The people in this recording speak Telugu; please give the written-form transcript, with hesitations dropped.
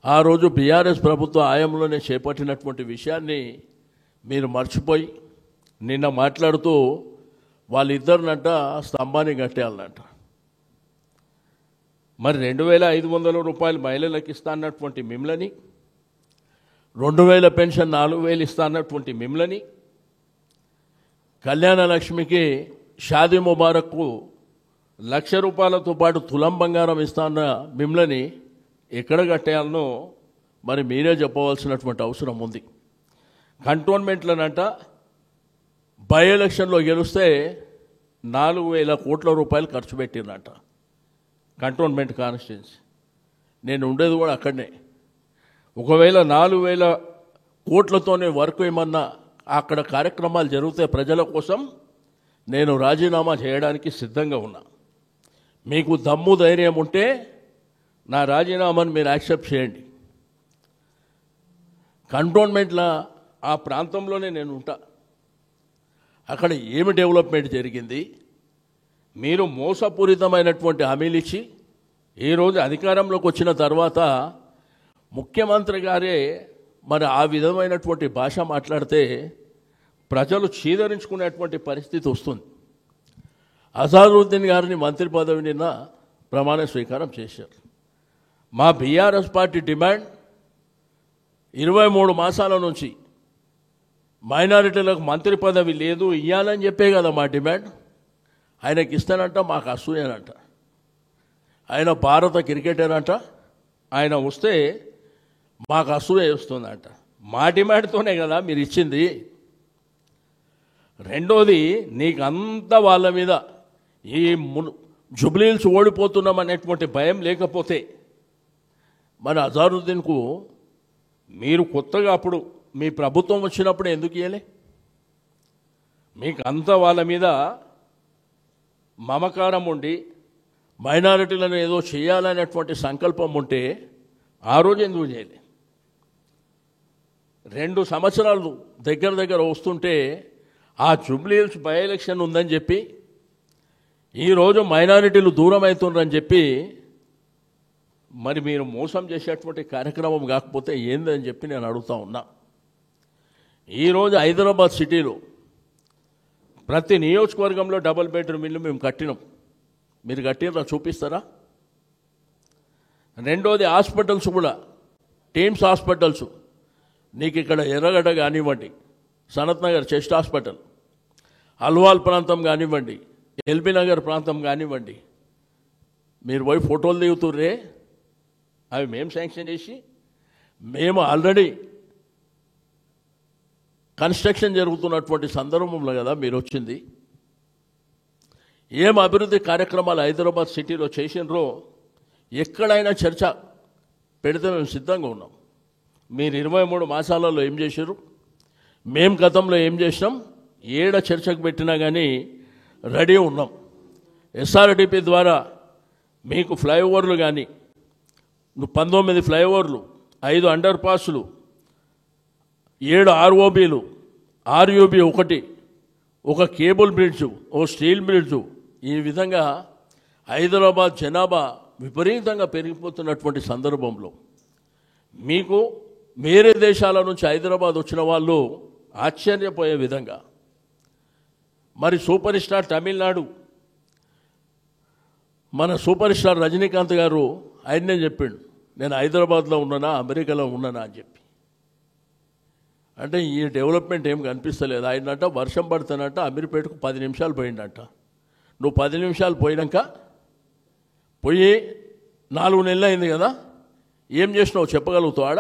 ఆ రోజు బీఆర్ఎస్ ప్రభుత్వ హయాంలోనే చేపట్టినటువంటి విషయాన్ని మీరు మర్చిపోయి నిన్న మాట్లాడుతూ వాళ్ళిద్దరినంట స్తంభాన్ని కట్టేయాలనంట. మరి 2500 రూపాయలు మహిళలకు ఇస్తా అన్నటువంటి మిమ్మల్ని, 2000 పెన్షన్ 4000 ఇస్తా అన్నటువంటి మిమ్మల్ని, కళ్యాణ లక్ష్మికి షాదీ ముబారక్కు 1,00,000 రూపాయలతో పాటు తులం బంగారం ఇస్తా అన్న మిమ్మల్ని ఎక్కడ కట్టేయాలనో మరి మీరే చెప్పవలసినటువంటి అవసరం ఉంది. కంటోన్మెంట్లనంట బై ఎలక్షన్లో గెలిస్తే 4,000 కోట్ల రూపాయలు ఖర్చు పెట్టిందంట. కంటోన్మెంట్ కాన్స్టిట్యున్సీ నేను ఉండేది కూడా అక్కడనే. ఒకవేళ 4,000 కోట్లతోనే వర్క్ ఏమన్నా అక్కడ కార్యక్రమాలు జరిగితే ప్రజల కోసం నేను రాజీనామా చేయడానికి సిద్ధంగా ఉన్నా. మీకు దమ్ము ధైర్యం ఉంటే నా రాజీనామాను మీరు యాక్సెప్ట్ చేయండి. కంటోన్మెంట్ల ఆ ప్రాంతంలోనే నేను ఉంటా. అక్కడ ఏమి డెవలప్మెంట్ జరిగింది? మీరు మోసపూరితమైనటువంటి హామీలు ఇచ్చి ఈరోజు అధికారంలోకి వచ్చిన తర్వాత ముఖ్యమంత్రి గారే మరి ఆ విధమైనటువంటి భాష మాట్లాడితే ప్రజలు చీదరించుకునేటువంటి పరిస్థితి వస్తుంది. అజారుద్దీన్ గారిని మంత్రి పదవి నిన్న ప్రమాణ స్వీకారం చేశారు. మా బీఆర్ఎస్ పార్టీ డిమాండ్ 23 మాసాల నుంచి మైనారిటీలకు మంత్రి పదవి లేదు ఇవ్వాలని చెప్పే కదా మా డిమాండ్. ఆయనకి ఇస్తానంట, మాకు అసూయనంట. ఆయన భారత క్రికెటర్ అంట, ఆయన వస్తే మాకు అసూయ వస్తుందంట. మా డిమాండ్తోనే కదా మీరు ఇచ్చింది. రెండోది, నీకు అంత వాళ్ళ మీద ఈ జుబ్లీహిల్స్ ఓడిపోతున్నామనేటువంటి భయం లేకపోతే మరి అజారుద్దీన్కు మీరు కొత్తగా అప్పుడు మీ ప్రభుత్వం వచ్చినప్పుడు ఎందుకు ఇవ్వలే? మీకు అంత వాళ్ళ మీద మమకారం ఉండి మైనారిటీలను ఏదో చేయాలనేటువంటి సంకల్పం ఉంటే ఆ రోజు ఎందుకు చేయలే? 2 సంవత్సరాలు దగ్గర వస్తుంటే ఆ జూబ్లీహిల్స్ బై ఎలక్షన్ ఉందని చెప్పి ఈరోజు మైనారిటీలు దూరం అవుతుండ్రని చెప్పి మరి మీరు మోసం చేసేటువంటి కార్యక్రమం కాకపోతే ఏందని చెప్పి నేను అడుగుతా ఉన్నా. ఈరోజు హైదరాబాద్ సిటీలో ప్రతి నియోజకవర్గంలో డబుల్ బెడ్రూమ్ ఇల్లు మేము కట్టినాం. మీరు కట్టినరా చూపిస్తారా? రెండోది, హాస్పిటల్స్ కూడా టీమ్స్ హాస్పిటల్స్ నీకు ఇక్కడ ఎర్రగడ్డ కానివ్వండి, సనత్ నగర్ చెస్ట్ హాస్పిటల్, అల్వాల్ ప్రాంతం కానివ్వండి, ఎల్బీ నగర్ ప్రాంతం కానివ్వండి, మీరు పోయి ఫోటోలు దిగుతుర్రే, అవి మేము శాంక్షన్ చేసి మేము ఆల్రెడీ కన్స్ట్రక్షన్ జరుగుతున్నటువంటి సందర్భంలో కదా మీరు వచ్చింది. ఏం అభివృద్ధి కార్యక్రమాలు హైదరాబాద్ సిటీలో చేసినరో ఎక్కడైనా చర్చ పెడితే మేము సిద్ధంగా ఉన్నాం. మీరు 23 మాసాలలో ఏం చేశారు, మేము గతంలో ఏం చేసినాం, ఏడ చర్చకు పెట్టినా కానీ రెడీ ఉన్నాం. ఎస్ఆర్డిపి ద్వారా మీకు ఫ్లైఓవర్లు కానీ 19 ఫ్లైఓవర్లు, 5 అండర్ పాస్లు, 7 ఆర్ఓబీలు, ఆర్యూబీ 1, ఒక కేబుల్ బ్రిడ్జు, ఓ స్టీల్ బ్రిడ్జు, ఈ విధంగా హైదరాబాద్ జనాభా విపరీతంగా పెరిగిపోతున్నటువంటి సందర్భంలో మీకు వేరే దేశాల నుంచి హైదరాబాద్ వచ్చిన వాళ్ళు ఆశ్చర్యపోయే విధంగా మరి సూపర్ స్టార్ తమిళనాడు మన సూపర్ స్టార్ రజనీకాంత్ గారు ఆయన్నే చెప్పిండు, నేను హైదరాబాద్లో ఉన్నానా అమెరికాలో ఉన్నానా అని చెప్పి. అంటే ఈ డెవలప్మెంట్ ఏం కనిపిస్తలేదు. ఆయనంట వర్షం పడుతున్నట్ట అమీర్పేటకు 10 నిమిషాలు పోయిండట. నువ్వు 10 నిమిషాలు పోయినాక పోయి 4 నెలలు అయింది కదా, ఏం చేసినావు చెప్పగలుగుతావు? ఆడ